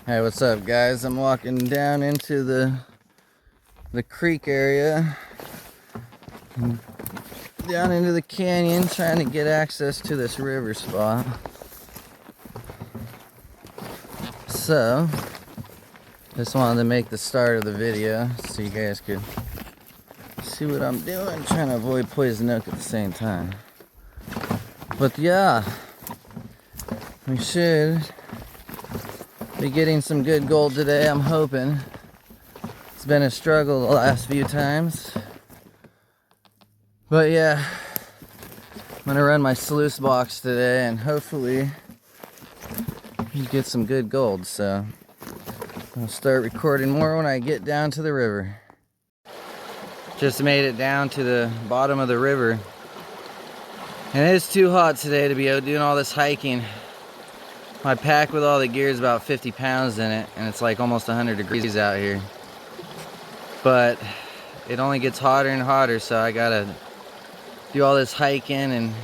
Hey, what's up, guys? I'm walking down into the creek area, down into the canyon, trying to get access to this river spot. So, just wanted to make the start of the video so you guys could see what I'm doing, trying to avoid poison oak at the same time. But yeah, we should be getting some good gold today, I'm hoping. It's been a struggle the last few times. But yeah, I'm gonna run my sluice box today and hopefully get some good gold. So I'll start recording more when I get down to the river. Just made it down to the bottom of the river. And it's too hot today to be out doing all this hiking. My pack with all the gear is about 50 pounds in it, and it's like almost 100 degrees out here. But it only gets hotter and hotter, so I gotta do all this hiking and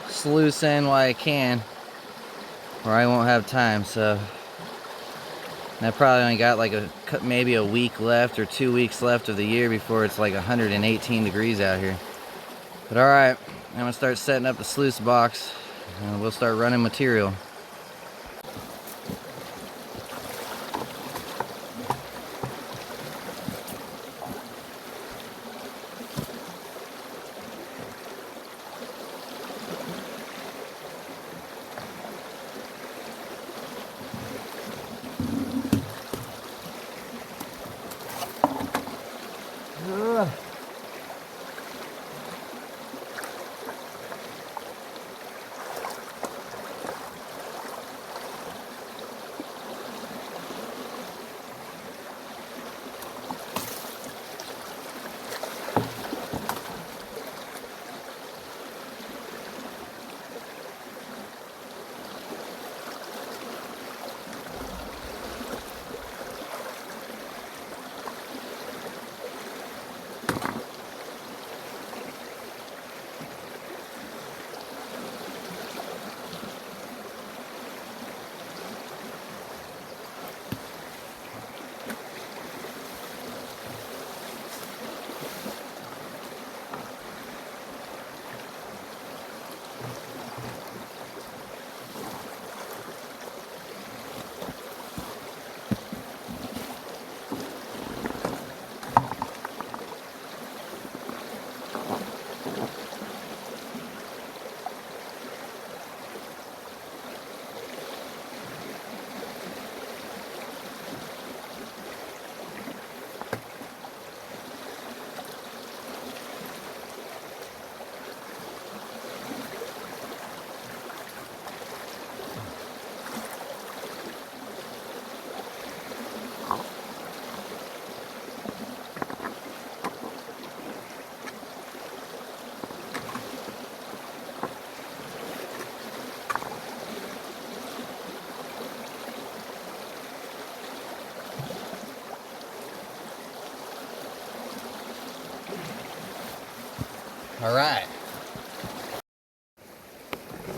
sluicing while I can, or I won't have time. So I probably only got like maybe a week left or 2 weeks left of the year before it's like 118 degrees out here. But alright, I'm gonna start setting up the sluice box and we'll start running material.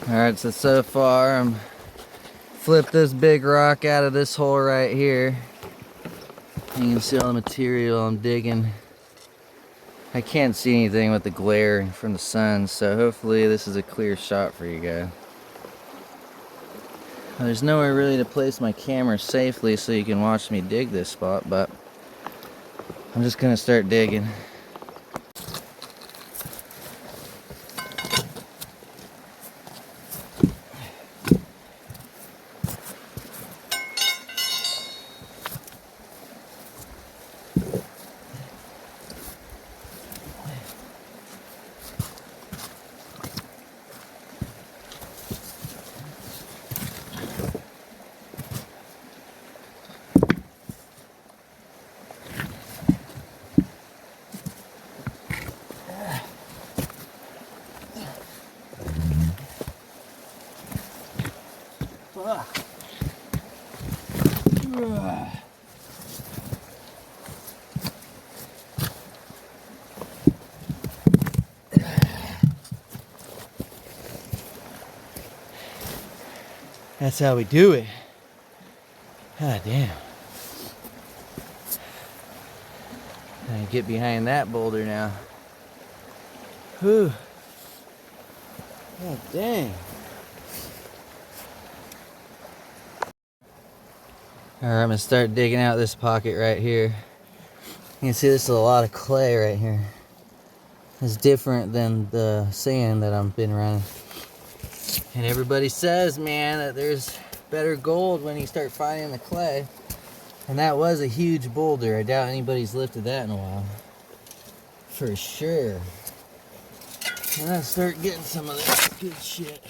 Alright, so far I'm flipped this big rock out of this hole right here. You can see all the material I'm digging. I can't see anything with the glare from the sun, so hopefully this is a clear shot for you guys. There's nowhere really to place my camera safely so you can watch me dig this spot, but I'm just gonna start digging. That's how we do it. God damn. I get behind that boulder now. Whew. God dang. Alright, I'm gonna start digging out this pocket right here. You can see this is a lot of clay right here. It's different than the sand that I've been running. And everybody says, man, that there's better gold when you start finding the clay. And that was a huge boulder. I doubt anybody's lifted that in a while. For sure. And I start getting some of this good shit.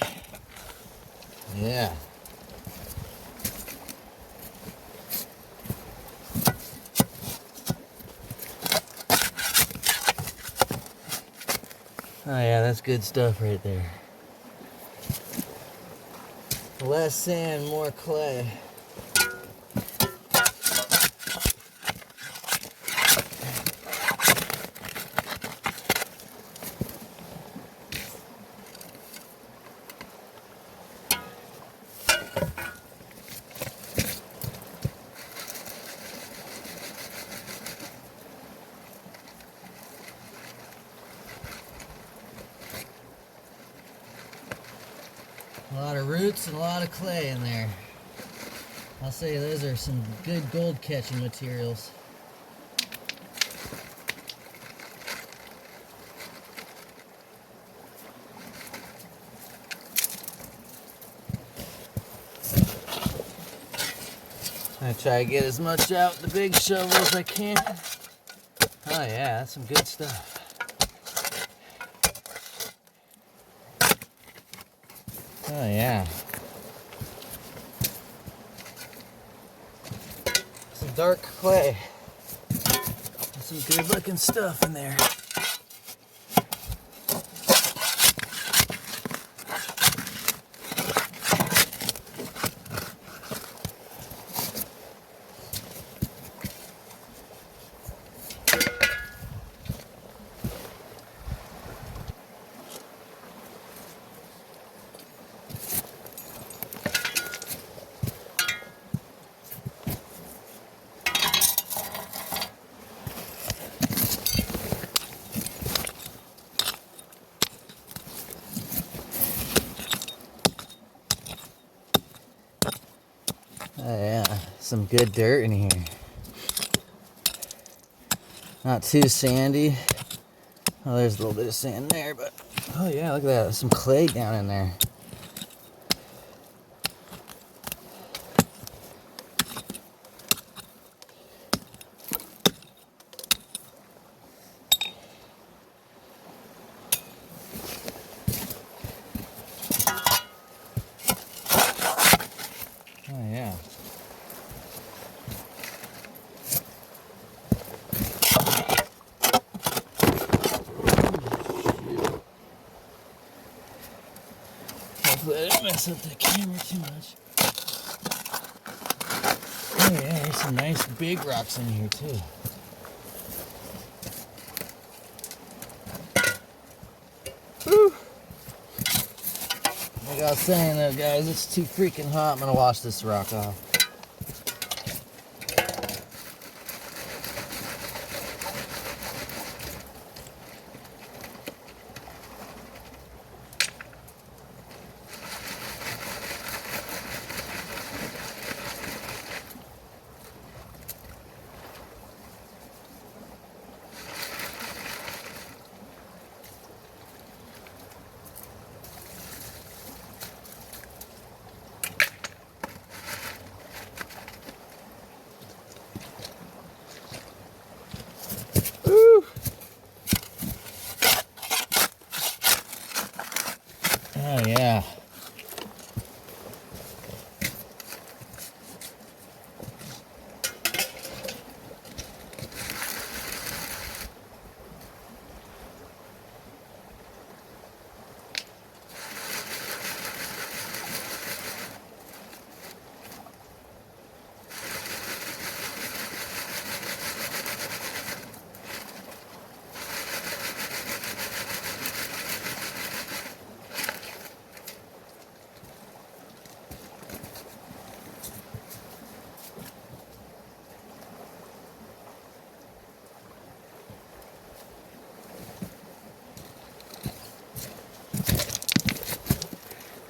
Yeah. Oh yeah, that's good stuff right there. Less sand, more clay. A lot of roots and a lot of clay in there. I'll say those are some good gold catching materials. I try to get as much out with the big shovel as I can. Oh yeah, that's some good stuff. Oh yeah. Some dark clay. There's some good looking stuff in there. Oh yeah, some good dirt in here. Not too sandy. Oh, there's a little bit of sand there, but oh yeah, look at that. There's some clay down in there. Oh yeah. Hopefully I didn't mess up the camera too much. Oh yeah, there's some nice big rocks in here too. Whew. Like I was saying though, guys, it's too freaking hot. I'm gonna wash this rock off.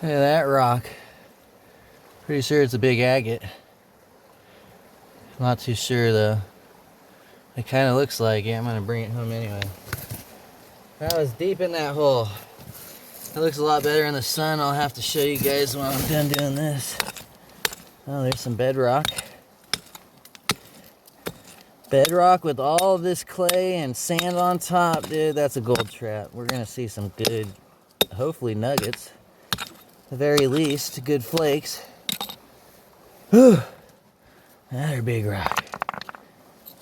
Look at that rock. Pretty sure it's a big agate. Not too sure though. It kind of looks like it. I'm gonna bring it home anyway. I was deep in that hole. It looks a lot better in the sun. I'll have to show you guys when I'm done doing this. Oh, there's some bedrock. Bedrock with all of this clay and sand on top, dude. That's a gold trap. We're gonna see some good, hopefully nuggets. At the very least, good flakes. Whew. Another big rock.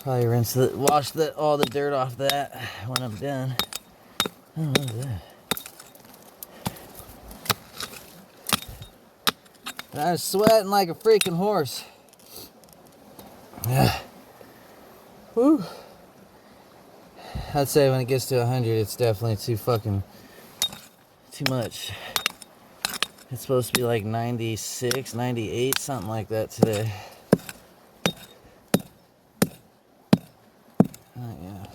Probably wash all the dirt off that when I'm done. Oh, what is that? I was sweating like a freaking horse. Whew. I'd say when it gets to 100, it's definitely too much. It's supposed to be like 96, 98, something like that today. Oh, yeah.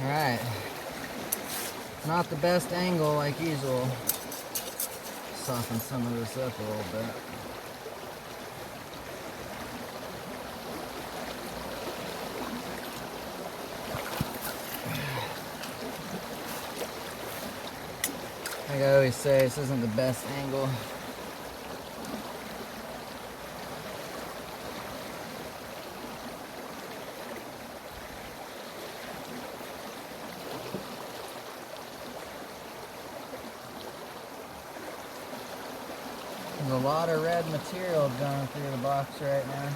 Alright. Not the best angle like usual. Soften some of this up a little bit. Like I always say, this isn't the best angle. There's a lot of red material going through the box right now.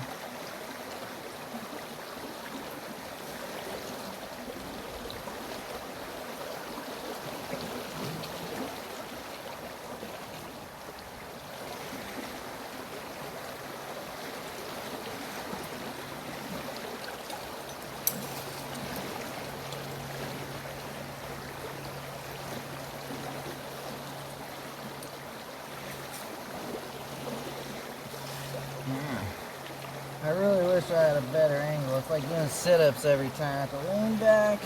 I really wish I had a better angle. It's like doing sit-ups every time. I have to lean back,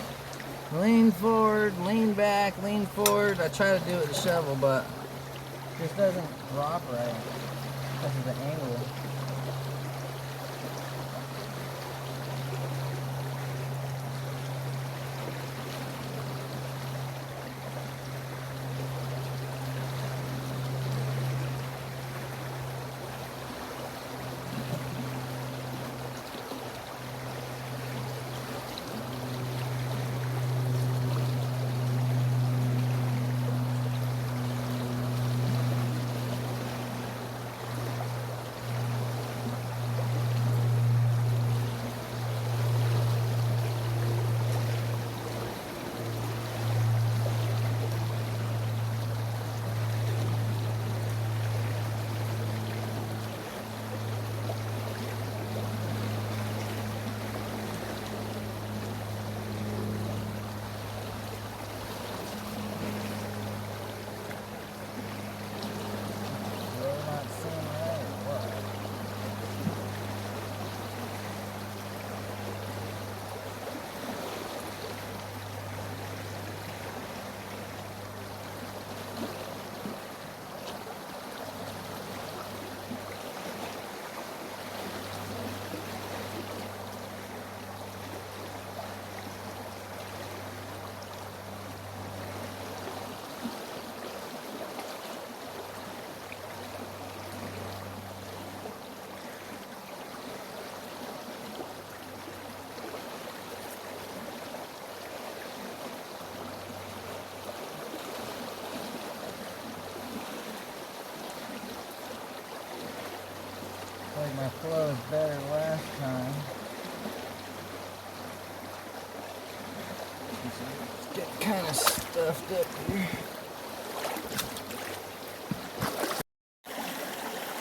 lean forward, lean back, lean forward. I try to do it with the shovel, but it just doesn't drop right because of the angle. Like my flow is better last time. Let's get kind of stuffed up here.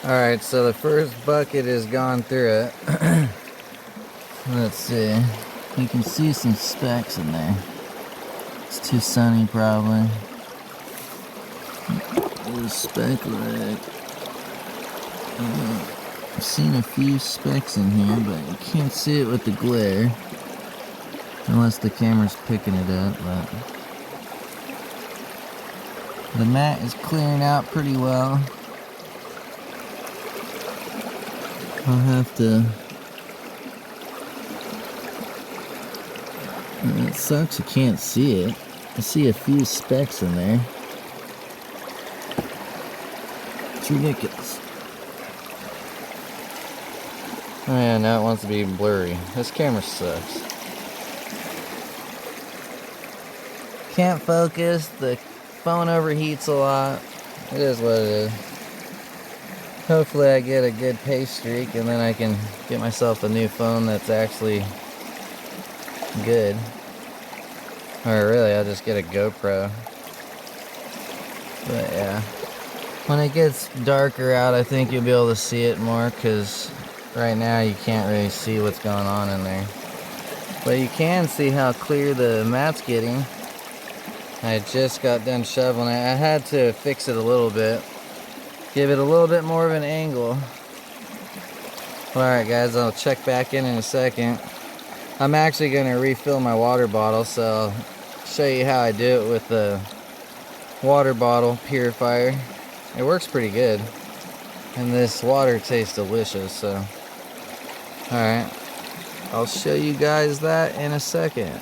Alright, so the first bucket has gone through it. Let's see. You can see some specks in there. It's too sunny probably. There's a speck like... I've seen a few specks in here, but you can't see it with the glare. Unless the camera's picking it up, but the mat is clearing out pretty well. I'll have to... It sucks, I can't see it. I see a few specks in there. It's ridiculous. Oh yeah, now it wants to be blurry. This camera sucks. Can't focus, the phone overheats a lot. It is what it is. Hopefully I get a good pace streak and then I can get myself a new phone that's actually good. Or really, I'll just get a GoPro. But yeah. When it gets darker out, I think you'll be able to see it more, because right now you can't really see what's going on in there. But you can see how clear the mat's getting. I just got done shoveling it. I had to fix it a little bit. Give it a little bit more of an angle. Alright guys, I'll check back in a second. I'm actually going to refill my water bottle, so I'll show you how I do it with the water bottle purifier. It works pretty good. And this water tastes delicious, so... Alright, I'll show you guys that in a second.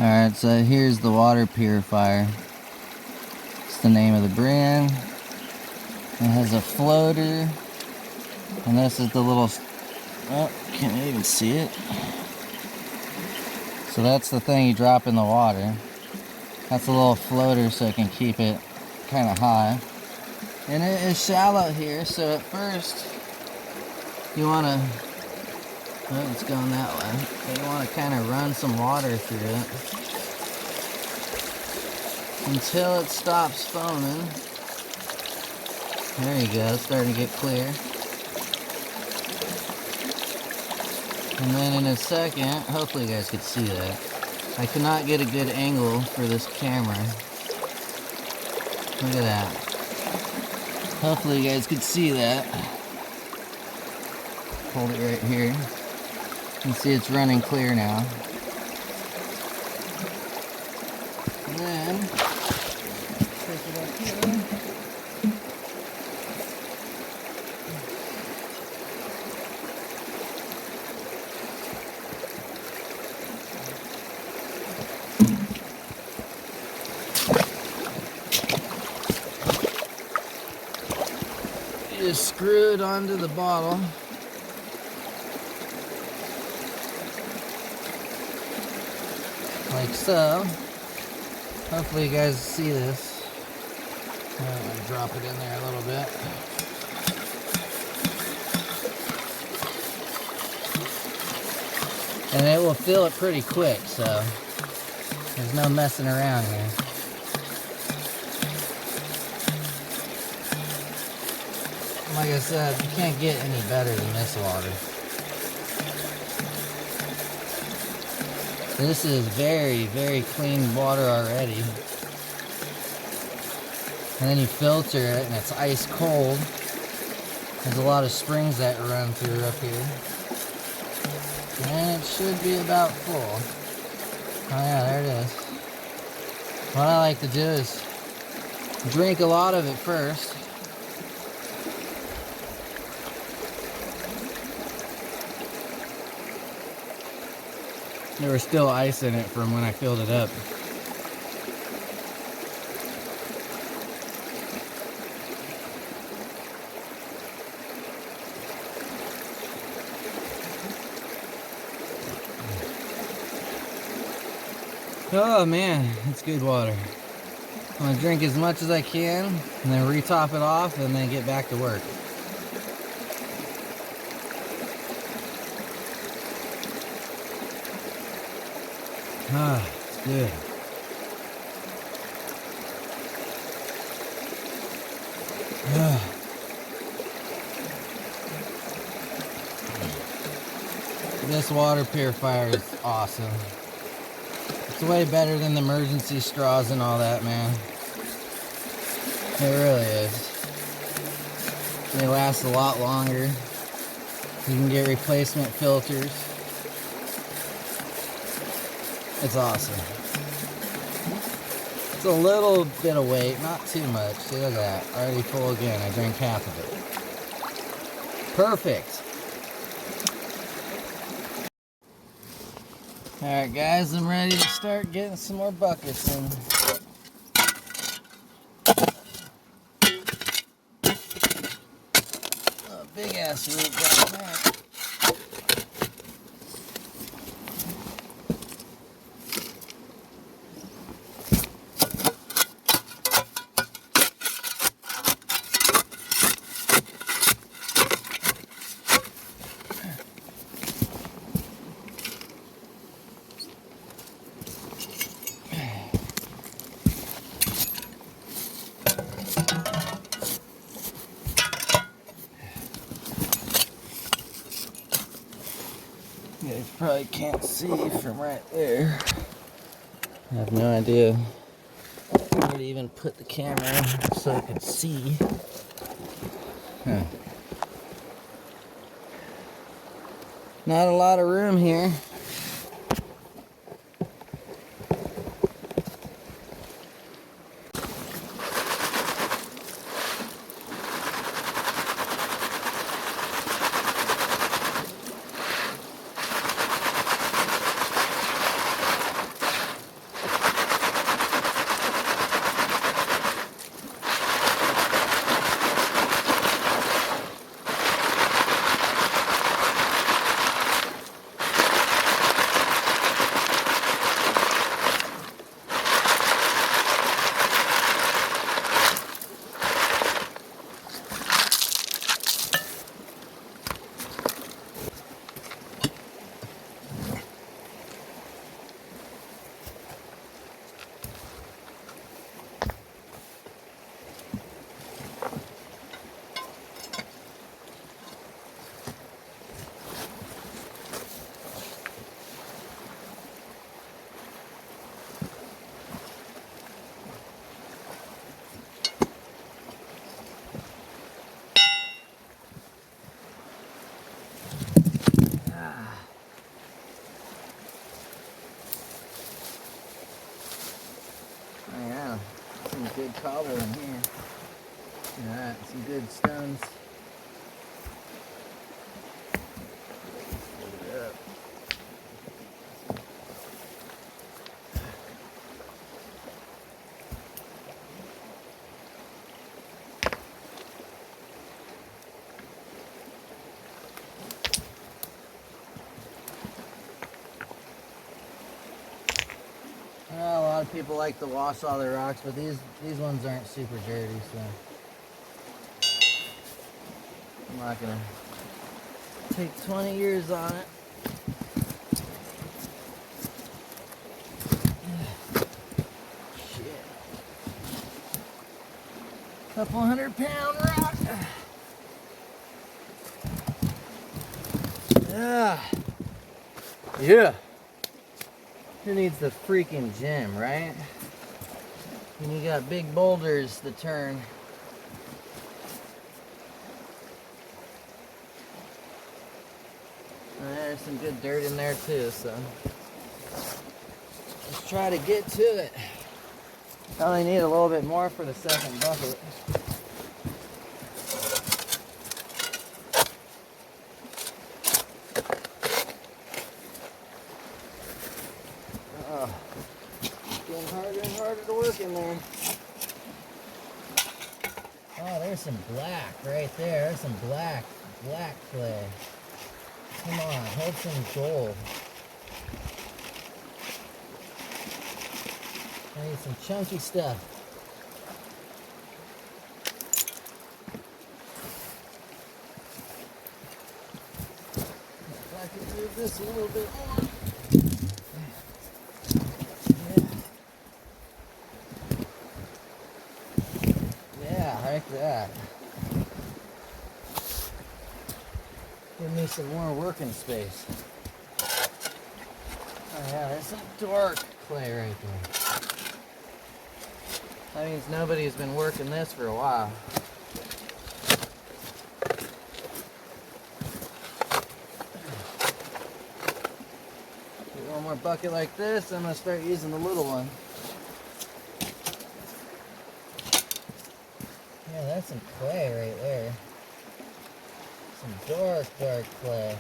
Alright, so here's the water purifier. It's the name of the brand. It has a floater. And this is the little... Oh, can't even see it. So that's the thing you drop in the water. That's a little floater so it can keep it kind of high. And it is shallow here, so at first you want to... Oh, it's going that way. You want to kind of run some water through it until it stops foaming. There you go, it's starting to get clear. And then in a second, hopefully you guys could see that. I cannot get a good angle for this camera. Look at that. Hopefully you guys could see that. Hold it right here. You can see it's running clear now. And then, take it up here. Just screw it onto the bottle. Like so. Hopefully you guys see this. I'm gonna drop it in there a little bit. And it will fill it pretty quick, so there's no messing around here. Like I said, you can't get any better than this water. This is very, very clean water already. And then you filter it and it's ice cold. There's a lot of springs that run through up here. And it should be about full. Oh yeah, there it is. What I like to do is drink a lot of it first. There was still ice in it from when I filled it up. Oh man, it's good water. I'm gonna drink as much as I can and then re-top it off and then get back to work. Ah, it's good. Ah. This water purifier is awesome. It's way better than the emergency straws and all that, man. It really is. They last a lot longer. You can get replacement filters. It's awesome. It's a little bit of weight, not too much. See, look at that. Already full again. I drank half of it. Perfect. Alright guys, I'm ready to start getting some more buckets in. Oh, big ass root down there. You guys probably can't see from right there. I have no idea where to even put the camera so I could see. Huh. Not a lot of room here. Yeah, some good cobble in here. Alright, some good stones. Load it up. Well, a lot of people like to wash all their rocks, but these ones aren't super dirty, so I'm not gonna take 20 years on it. Shit. Couple 100-pound rock. Yeah. Who needs the freaking gym, right? And you got big boulders to turn. There's some good dirt in there too, so let's try to get to it. Probably need a little bit more for the second bucket. Getting harder and harder to work in there. Oh, there's some black right there. There's some black clay. Come on, hold some gold. I need some chunky stuff. If I can move this a little bit more. Like that. Give me some more working space. Oh yeah, there's some dark clay right there. That means nobody's been working this for a while. Get one more more bucket like this, I'm gonna start using the little one. Yeah, that's some clay right there. Some dark, dark clay.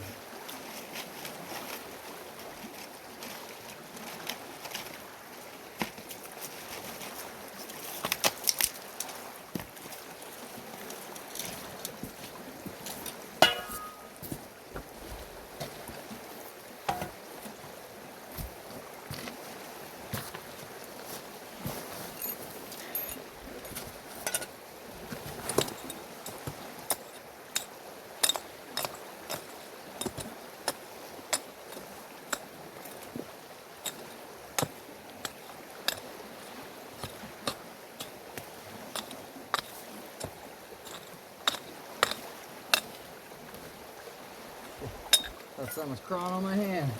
Thought something was crawling on my hand.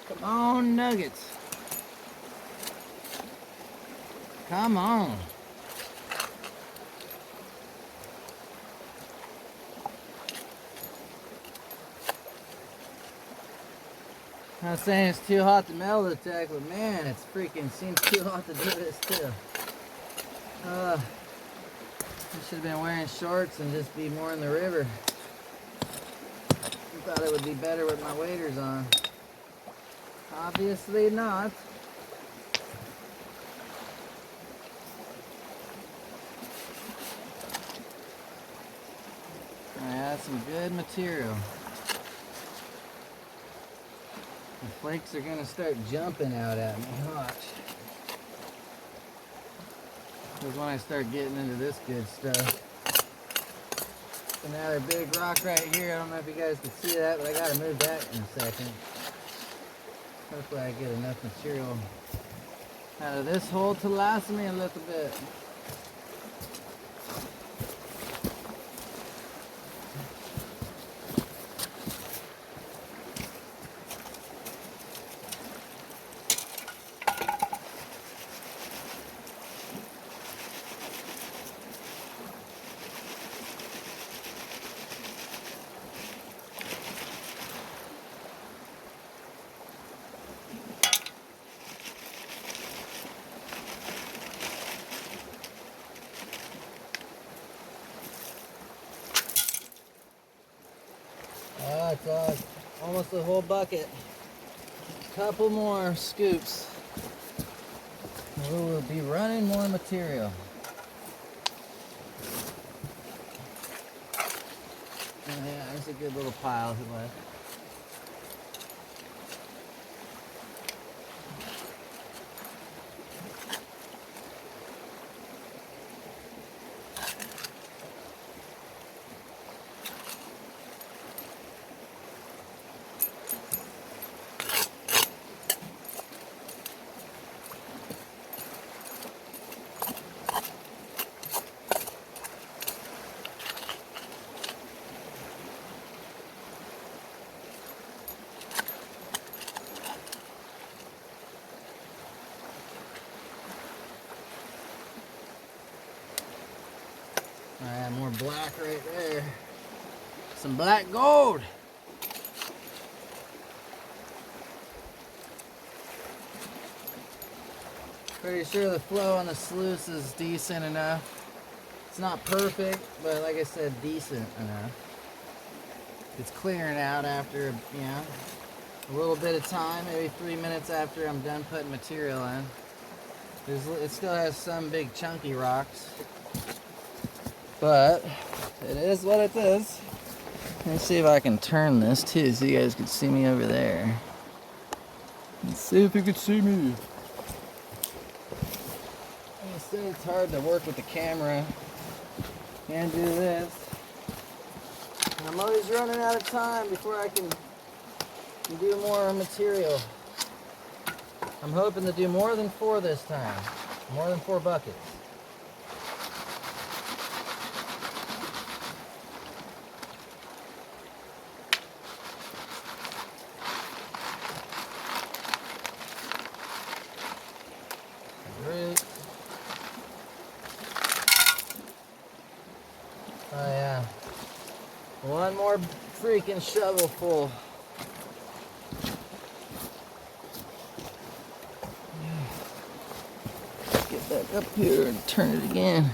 Come on, nuggets. Come on. I'm not saying it's too hot to melt attack, but man, it's freaking seems too hot to do this too. I should have been wearing shorts and just be more in the river. I thought it would be better with my waders on. Obviously not. I have some good material. The flakes are gonna start jumping out at me. Watch. Because when I start getting into this good stuff. Another big rock right here. I don't know if you guys can see that, but I gotta move that in a second. Hopefully I get enough material out of this hole to last me a little bit. It's almost a whole bucket. Couple more scoops. We will be running more material. Oh, yeah, there's a good little pile left. Alright, more black right there. Some black gold. Pretty sure the flow on the sluice is decent enough. It's not perfect, but like I said, decent enough. It's clearing out after, you know, a little bit of time, maybe 3 minutes after I'm done putting material in. It still has some big chunky rocks. But it is what it is. Let's see if I can turn this too so you guys can see me over there. Let's see if you can see me. Like I said, it's hard to work with the camera and do this. And I'm always running out of time before I can do more material. I'm hoping to do more than 4 this time. More than 4 buckets. One more freaking shovelful. Get back up here and turn it again.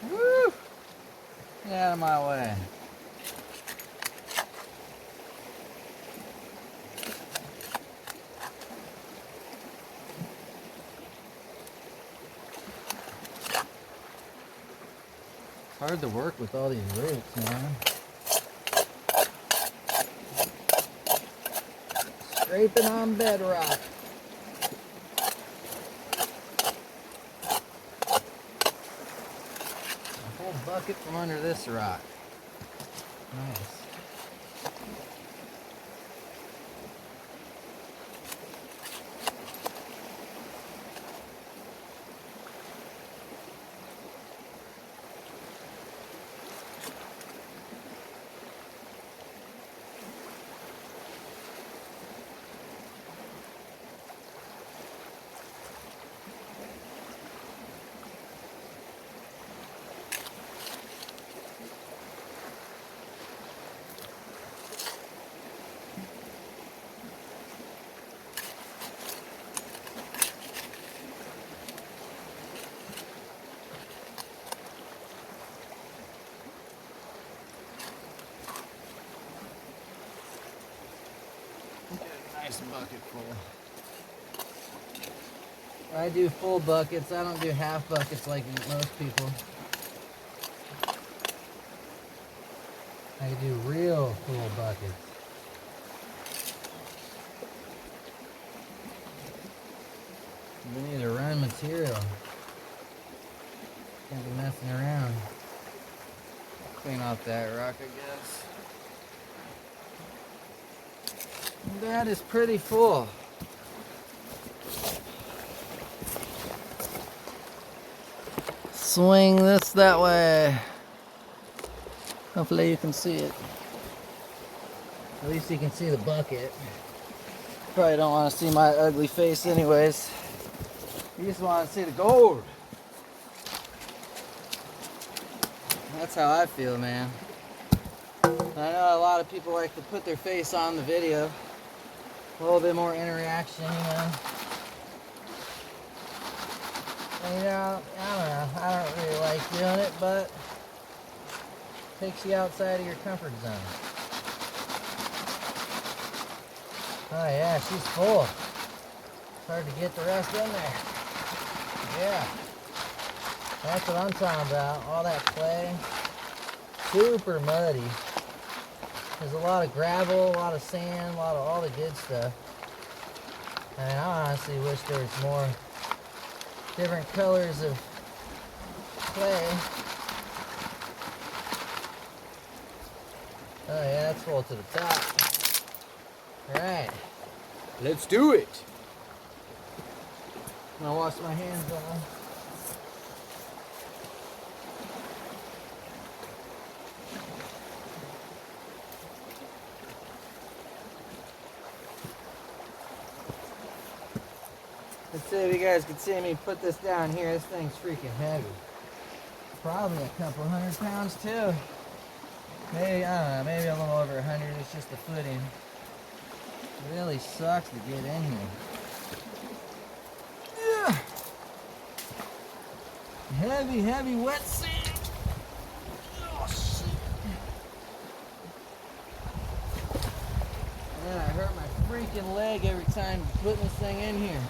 Woo! Get out of my way. It's hard to work with all these roots, man. Scraping on bedrock. A whole bucket from under this rock. Nice. Nice bucket full. I do full buckets. I don't do half buckets like most people. I do real full buckets. We need to run material. Can't be messing around. Clean off that rock, I guess. That is pretty full. Swing this that way. Hopefully you can see it. At least you can see the bucket. Probably don't want to see my ugly face anyways. You just want to see the gold. That's how I feel, man. I know a lot of people like to put their face on the video. A little bit more interaction, you know. And, you know, I don't know. I don't really like doing it, but it takes you outside of your comfort zone. Oh yeah, she's full. It's hard to get the rest in there. Yeah. That's what I'm talking about. All that clay. Super muddy. There's a lot of gravel, a lot of sand, a lot of all the good stuff. And I honestly wish there was more different colors of clay. Oh yeah, that's full to the top. Alright. Let's do it. I'm gonna wash my hands off. Let's see if you guys can see me put this down here. This thing's freaking heavy. Probably a couple 100 pounds too. Maybe, I don't know, maybe a little over 100. It's just the footing. It really sucks to get in here. Yeah. Heavy, heavy wet sand. Oh shit. Man, I hurt my freaking leg every time putting this thing in here.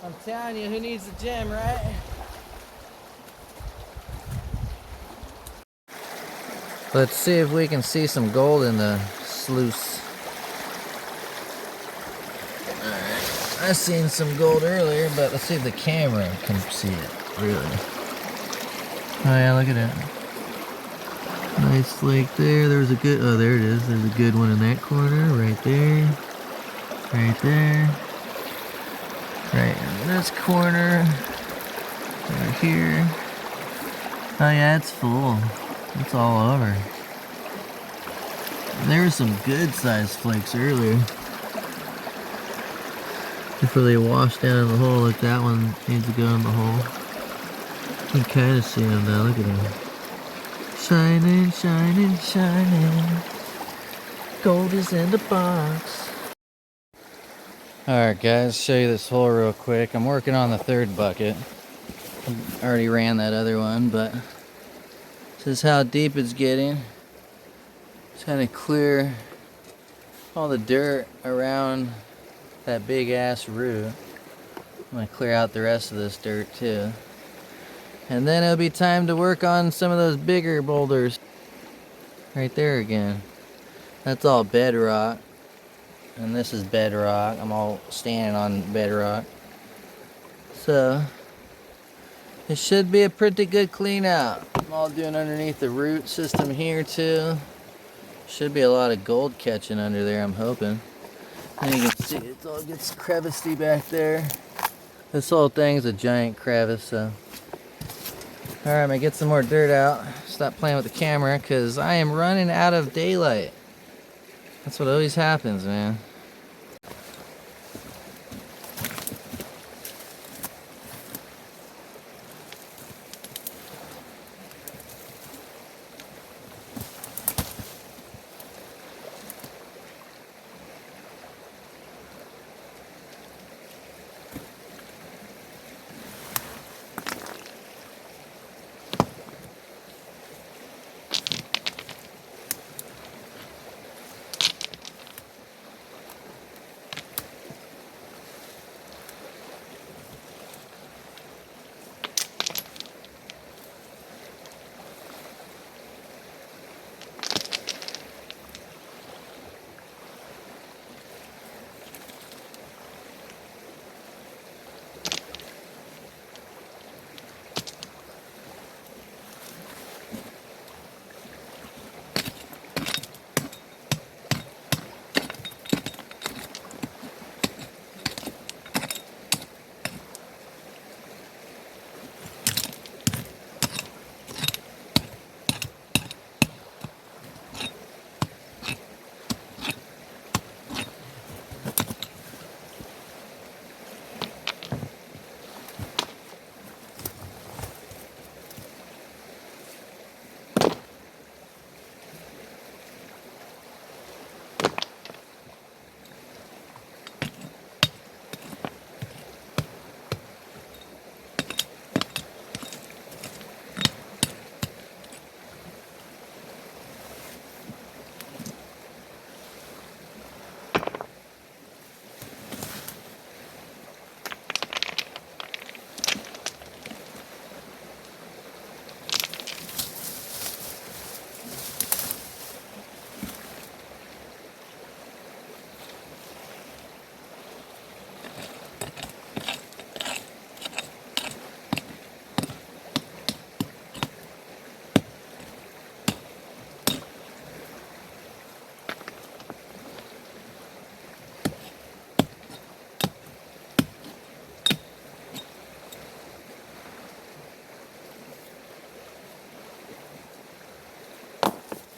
I'm telling you, who needs the gym, right? Let's see if we can see some gold in the sluice. Alright, I seen some gold earlier, but let's see if the camera can see it, really. Oh yeah, look at it. Nice flake there. There's a good, oh, there it is. There's a good one in that corner, right there. Right there. Right in this corner. Right here. Oh yeah, it's full. It's all over. There were some good sized flakes earlier. Before they wash down in the hole, like that one needs to go in the hole. You can kind of see them now, look at them. Shining, shining, shining. Gold is in the box. Alright guys, show you this hole real quick. I'm working on the third bucket. I already ran that other one, but this is how deep it's getting. Trying to clear all the dirt around that big ass root. I'm gonna clear out the rest of this dirt too. And then it'll be time to work on some of those bigger boulders. Right there again. That's all bedrock. And this is bedrock. I'm all standing on bedrock. So, it should be a pretty good clean out. I'm all doing underneath the root system here too. Should be a lot of gold catching under there, I'm hoping. And you can see it all gets crevicey back there. This whole thing's a giant crevice, so. Alright, I'm gonna get some more dirt out. Stop playing with the camera, because I am running out of daylight. That's what always happens, man.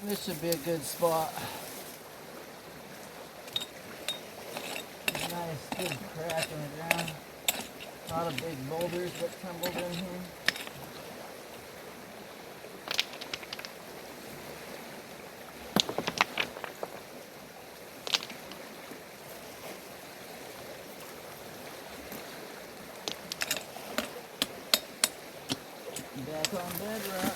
This should be a good spot. Nice, good crack in the ground. A lot of big boulders that tumbled in here. Back on bedrock.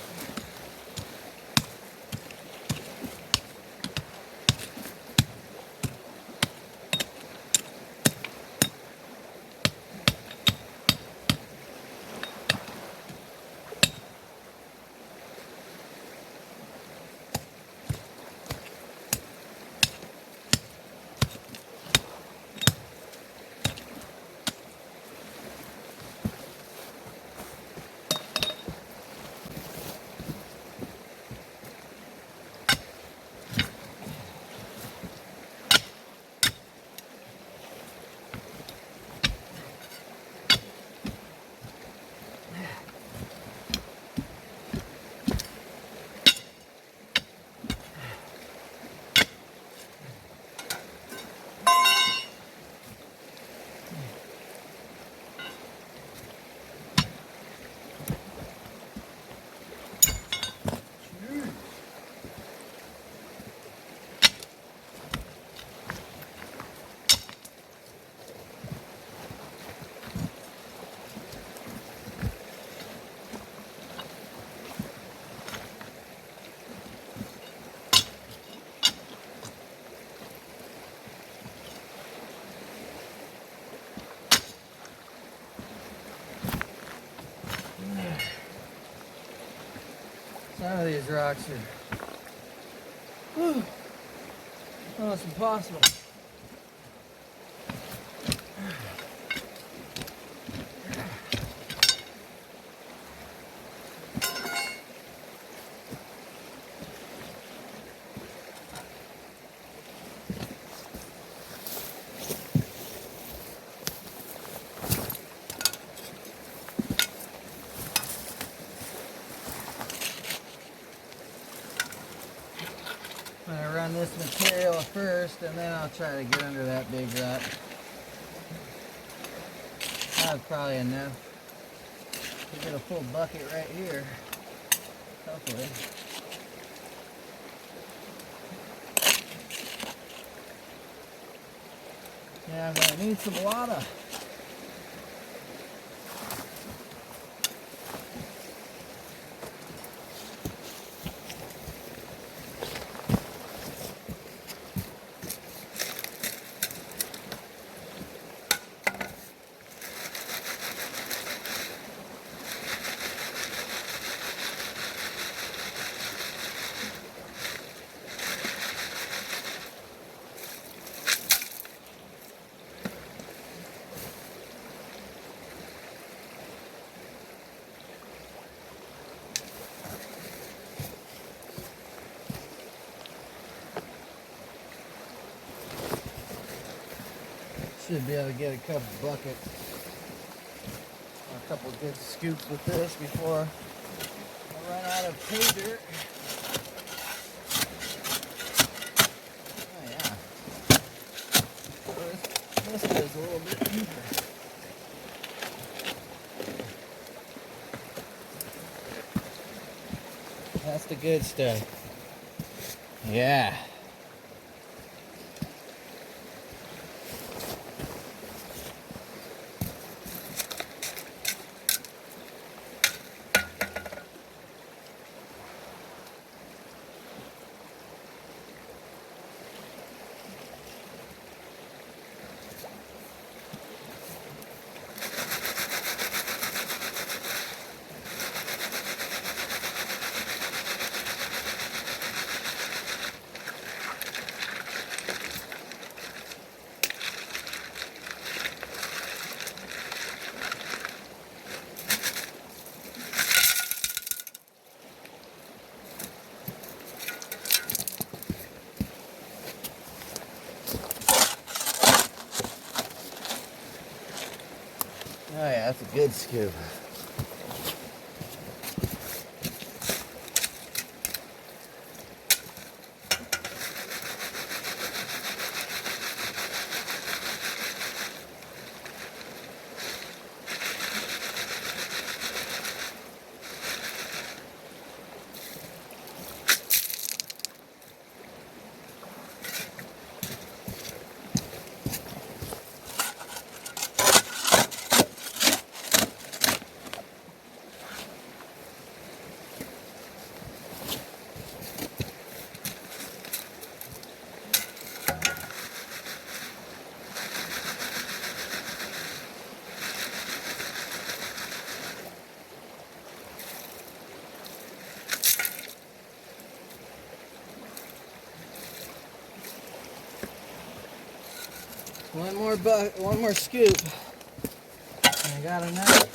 Some of these rocks are almost impossible. I'm going to run this material first, and then I'll try to get under that big rock. That's probably enough to get a full bucket right here, hopefully. Yeah, I'm going to need some water. Should be able to get a couple buckets, or a couple good scoops with this before I run out of pay dirt. Oh yeah. This goes a little bit deeper. That's the good stuff. Yeah. Oh yeah, that's a good scoop. One more scoop. I got enough.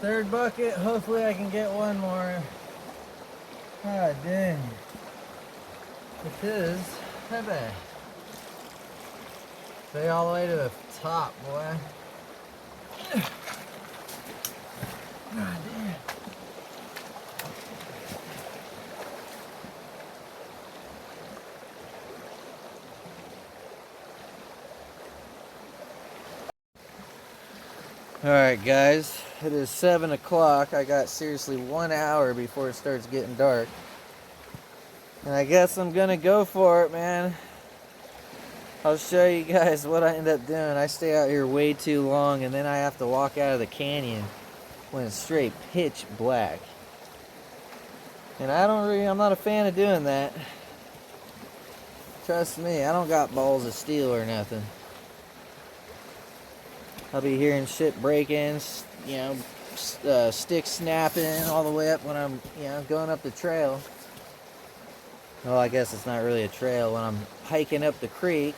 Third bucket. Hopefully I can get one more. God dang. It is heavy. Stay all the way to the top, boy. God damn. Alright guys, it is 7 o'clock. I got seriously 1 hour before it starts getting dark. And I guess I'm gonna go for it, man. I'll show you guys what I end up doing. I stay out here way too long and then I have to walk out of the canyon when it's straight pitch black. And I'm not a fan of doing that. Trust me, I don't got balls of steel or nothing. I'll be hearing shit breaking, you know, sticks snapping all the way up when I'm, you know, going up the trail. Well, I guess it's not really a trail. When I'm hiking up the creek,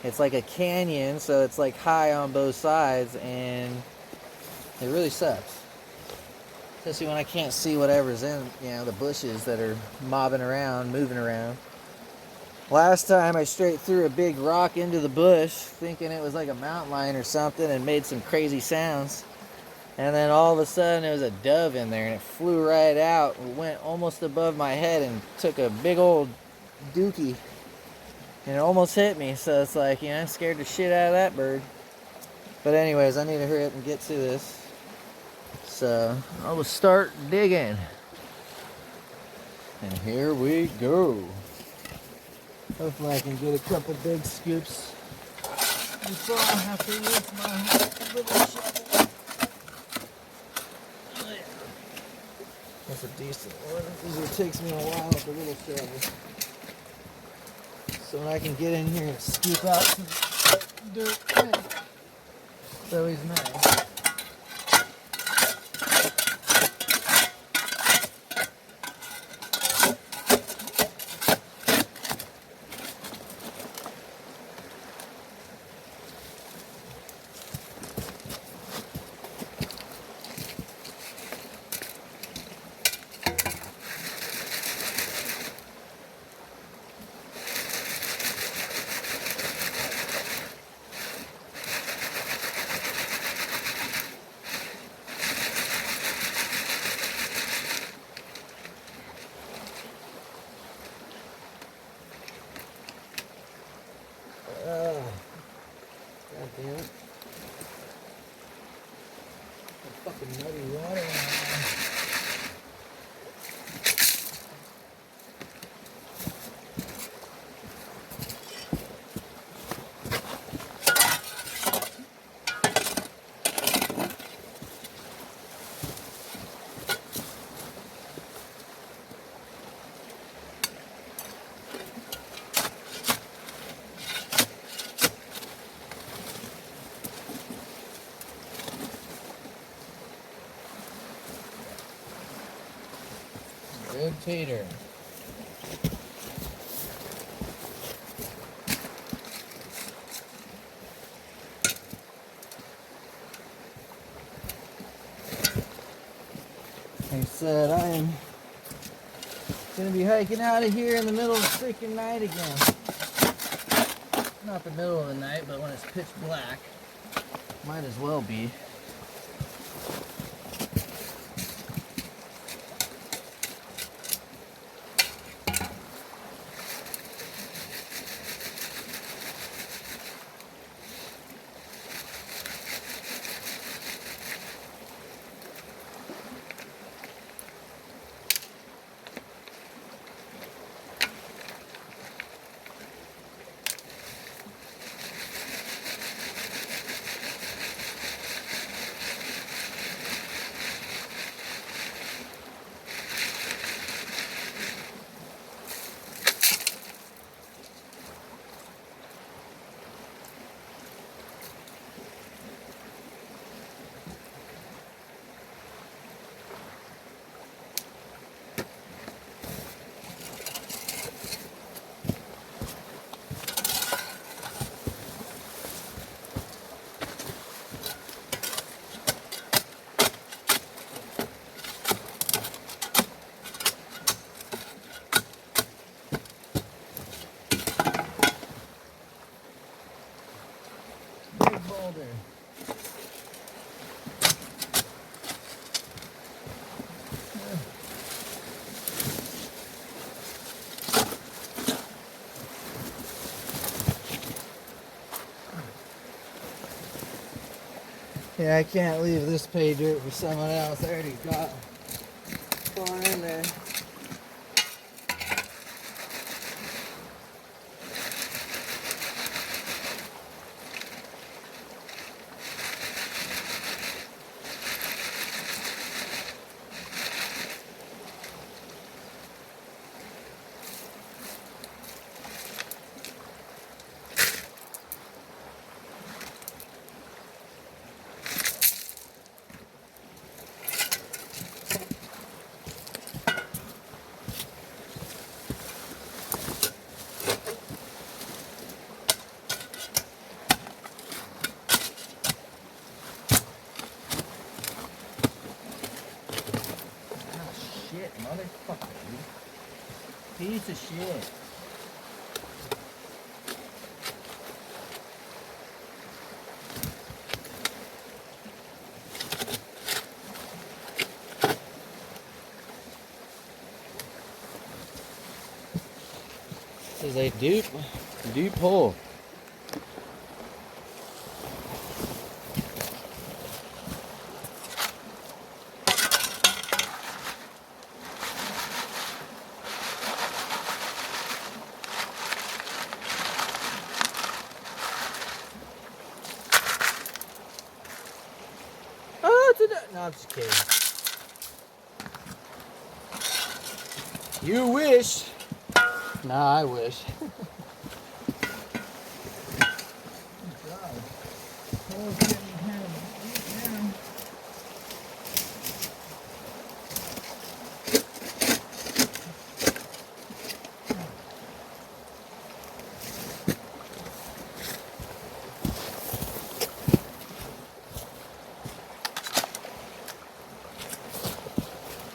it's like a canyon, so it's like high on both sides, and it really sucks. Especially when I can't see whatever's in, you know, the bushes that are mobbing around, moving around. Last time I straight threw a big rock into the bush thinking it was like a mountain lion or something and made some crazy sounds. And then all of a sudden there was a dove in there and it flew right out and went almost above my head and took a big old dookie. And it almost hit me, so it's like, you know, scared the shit out of that bird. But anyways, I need to hurry up and get to this. So I will start digging. And here we go. Hopefully I can get a couple big scoops before I have to use my little shovel. That's a decent one. It usually takes me a while with the little shovel. So when I can get in here and scoop out some dirt, it's always nice. God damn it. Fucking muddy water. Good tater. Like I said, I am going to be hiking out of here in the middle of the freaking night again. Not the middle of the night, but when it's pitch black. Might as well be. there. Yeah, I can't leave this pay dirt for someone else. I already got one in there. Shit, motherfucker, dude. Piece of shit. This is a dupe hole. Oh, it's a... No, I'm just kidding. You wish. Nah, I wish.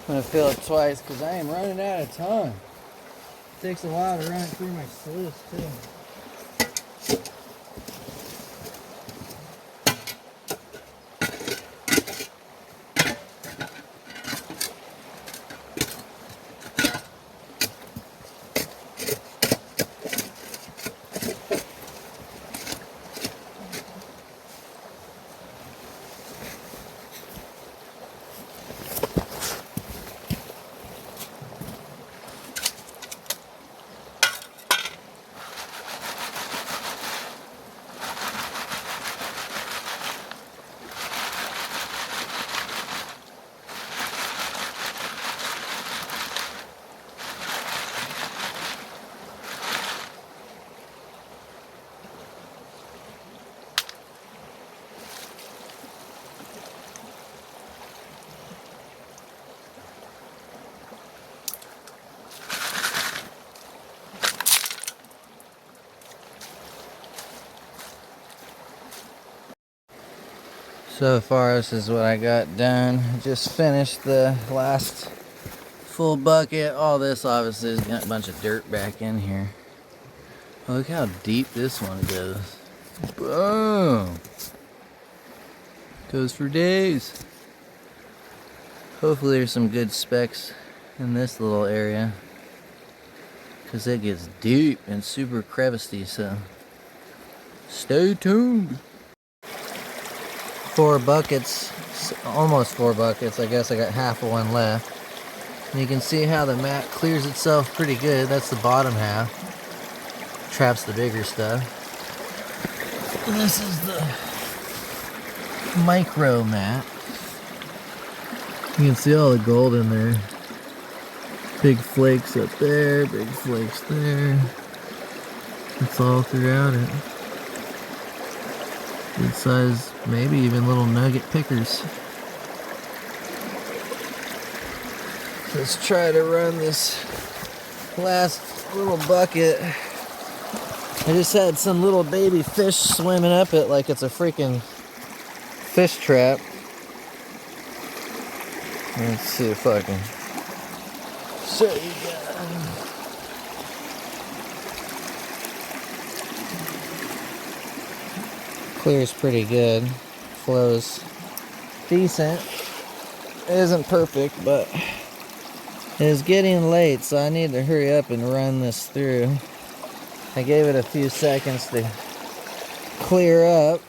I'm gonna fill it twice because I am running out of time. It takes a while to run it through my sluice too. So far, this is what I got done. Just finished the last full bucket. All this obviously has got a bunch of dirt back in here. Look how deep this one goes. Boom! Goes for days. Hopefully there's some good specs in this little area, because it gets deep and super crevicey, so stay tuned. 4 buckets, almost 4 buckets. I guess I got half of one left. And you can see how the mat clears itself pretty good. That's the bottom half. Traps the bigger stuff. And this is the micro mat. You can see all the gold in there. Big flakes up there, big flakes there. It's all throughout it. Good size, maybe even little nugget pickers. Let's try to run this last little bucket. I just had some little baby fish swimming up it like it's a freaking fish trap. Let's see if I can show you guys. Clears pretty good. Flows decent. It isn't perfect, but it is getting late, so I need to hurry up and run this through. I gave it a few seconds to clear up.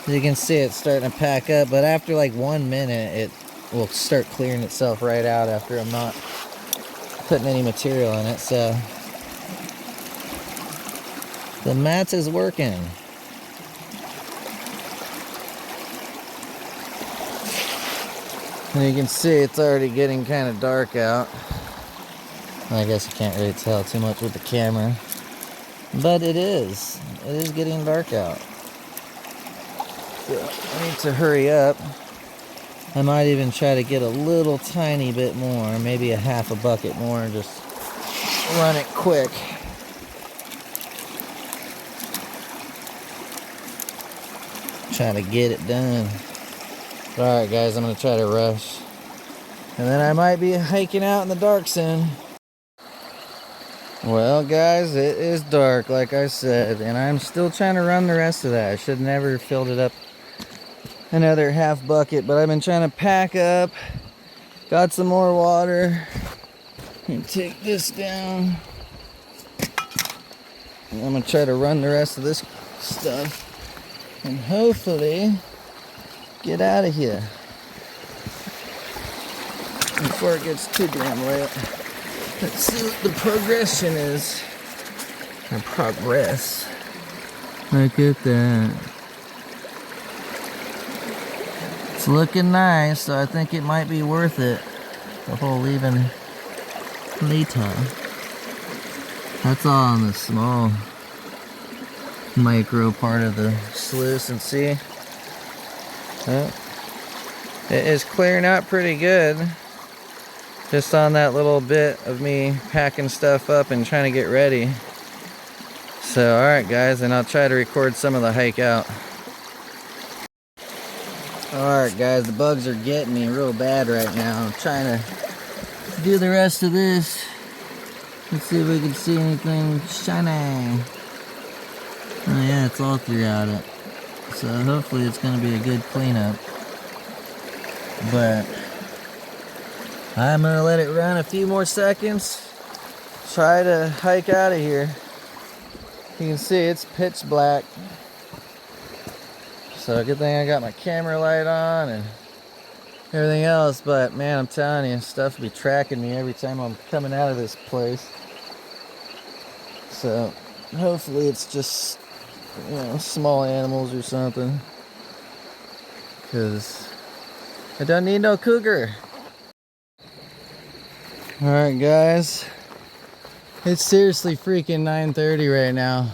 As you can see, it's starting to pack up, but after like 1 minute, it will start clearing itself right out after I'm not putting any material in it. So the mats is working. And you can see it's already getting kind of dark out. I guess you can't really tell too much with the camera, but it is getting dark out. So I need to hurry up. I might even try to get a little tiny bit more, maybe a half a bucket more, and just run it quick. Try to get it done. Alright guys, I'm going to try to rush. And then I might be hiking out in the dark soon. Well guys, it is dark like I said, and I'm still trying to run the rest of that. I should never filled it up another half bucket, but I've been trying to pack up. Got some more water. And take this down. And I'm going to try to run the rest of this stuff. And hopefully get out of here before it gets too damn late. Let's see what the progression is. Or progress. Look at that. It's looking nice, so I think it might be worth it. The whole leaving later. That's all on the small micro part of the sluice, and see, it is clearing out pretty good just on that little bit of me packing stuff up and trying to get ready. So alright guys, and I'll try to record some of the hike out. Alright guys, the bugs are getting me real bad right now. I'm trying to do the rest of this. Let's see if we can see anything shiny. Oh yeah, it's all throughout it. So hopefully it's going to be a good cleanup. But I'm going to let it run a few more seconds. Try to hike out of here. You can see it's pitch black. So good thing I got my camera light on and everything else. But man, I'm telling you, stuff will be tracking me every time I'm coming out of this place. So hopefully it's just, you know, small animals or something, because I don't need no cougar. Alright guys, it's seriously freaking 9:30 right now,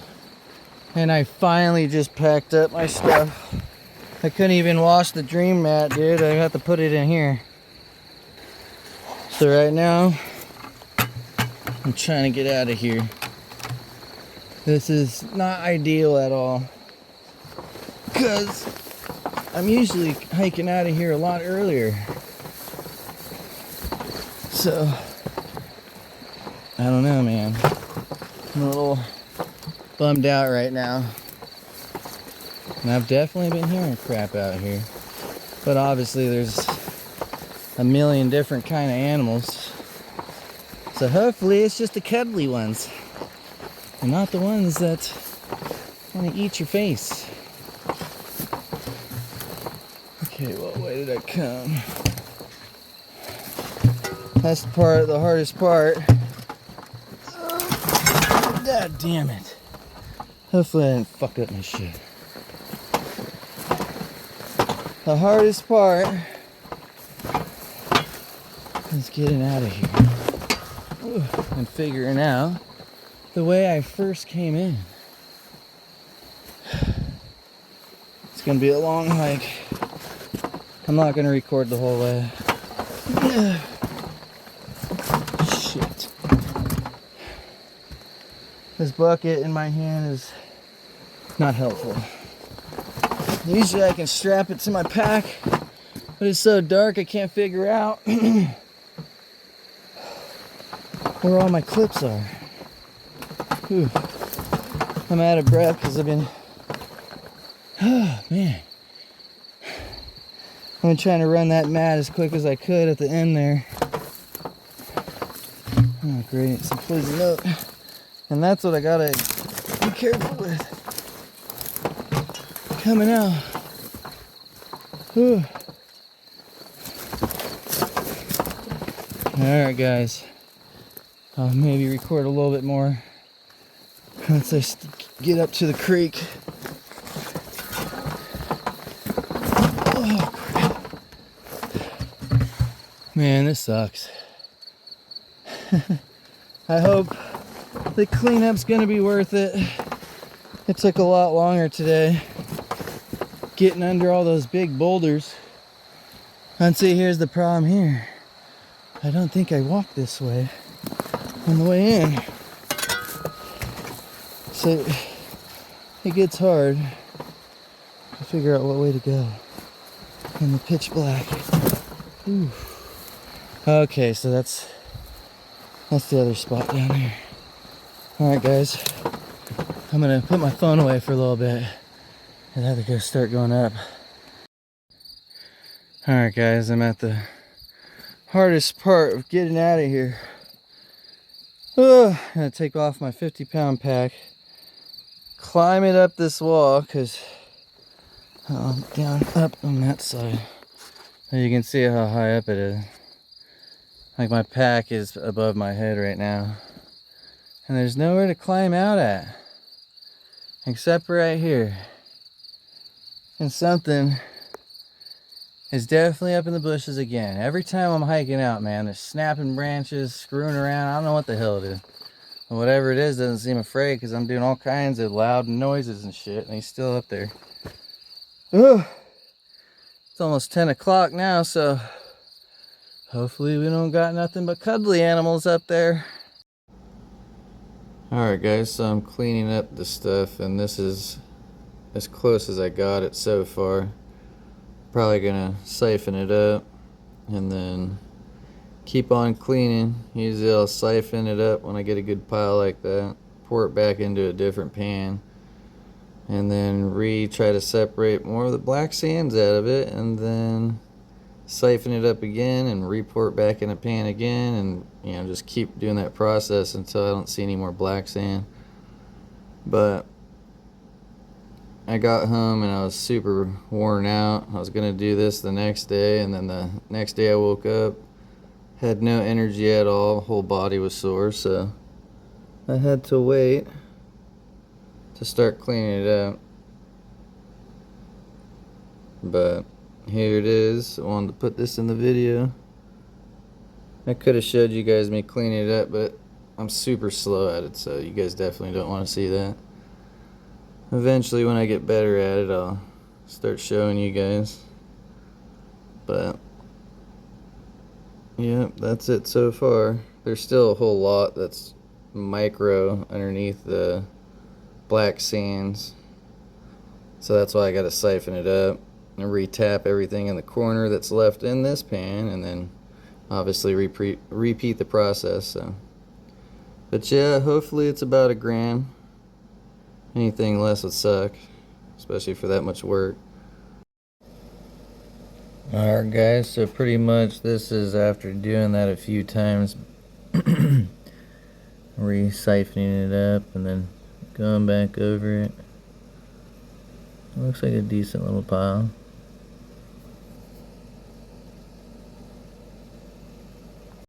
and I finally just packed up my stuff. I couldn't even wash the DreamMat, dude. I have to put it in here. So right now I'm trying to get out of here. This is not ideal at all, because I'm usually hiking out of here a lot earlier. So, I don't know, man. I'm a little bummed out right now. And I've definitely been hearing crap out here. But obviously there's a million different kind of animals. So hopefully it's just the cuddly ones. And not the ones that want to eat your face. Okay, what way did I come? That's the hardest part. God damn it. Hopefully I didn't fuck up my shit. The hardest part is getting out of here. And figuring out the way I first came in. It's gonna be a long hike. I'm not gonna record the whole way. Shit. This bucket in my hand is not helpful. Usually I can strap it to my pack, but it's so dark I can't figure out where all my clips are. Whew. I'm out of breath because I've been Oh man, I've been trying to run that mat as quick as I could at the end there. Oh great, some poison oak. And that's what I gotta be careful with. Coming out. Whew. Alright guys, I'll maybe record a little bit more once I get up to the creek. Oh crap. Man, this sucks. I hope the cleanup's gonna be worth it. It took a lot longer today getting under all those big boulders. And see, here's the problem here. I don't think I walked this way on the way in. So it gets hard to figure out what way to go in the pitch black. Ooh. Okay, so that's the other spot down there. Alright guys, I'm gonna put my phone away for a little bit and have to go start going up. Alright guys, I'm at the hardest part of getting out of here. I'm gonna take off my 50-pound pack, climb it up this wall, because I'm down up on that side. And you can see how high up it is. Like my pack is above my head right now. And there's nowhere to climb out at. Except right here. And something is definitely up in the bushes again. Every time I'm hiking out, man, they're snapping branches, screwing around. I don't know what the hell it is. And whatever it is doesn't seem afraid because I'm doing all kinds of loud noises and shit. And he's still up there. Ugh. It's almost 10 o'clock now, so hopefully we don't got nothing but cuddly animals up there. Alright guys, so I'm cleaning up the stuff and this is as close as I got it so far. Probably gonna siphon it up and then keep on cleaning. Usually I'll siphon it up when I get a good pile like that, pour it back into a different pan, and then try to separate more of the black sands out of it, and then siphon it up again and pour it back in a pan again, and you know, just keep doing that process until I don't see any more black sand. But I got home and I was super worn out. I was gonna do this the next day, and then the next day I woke up, had no energy at all, whole body was sore, so I had to wait to start cleaning it up. But here it is. I wanted to put this in the video. I could have showed you guys me cleaning it up, but I'm super slow at it, so you guys definitely don't want to see that. Eventually, when I get better at it, I'll start showing you guys. But yeah, that's it so far. There's still a whole lot that's micro underneath the black sands, so that's why I got to siphon it up and re-tap everything in the corner that's left in this pan, and then obviously repeat the process. So, but yeah, hopefully it's about 1 gram. Anything less would suck, especially for that much work. Alright guys, so pretty much this is after doing that a few times, re-siphoning it up and then going back over it. It looks like a decent little pile.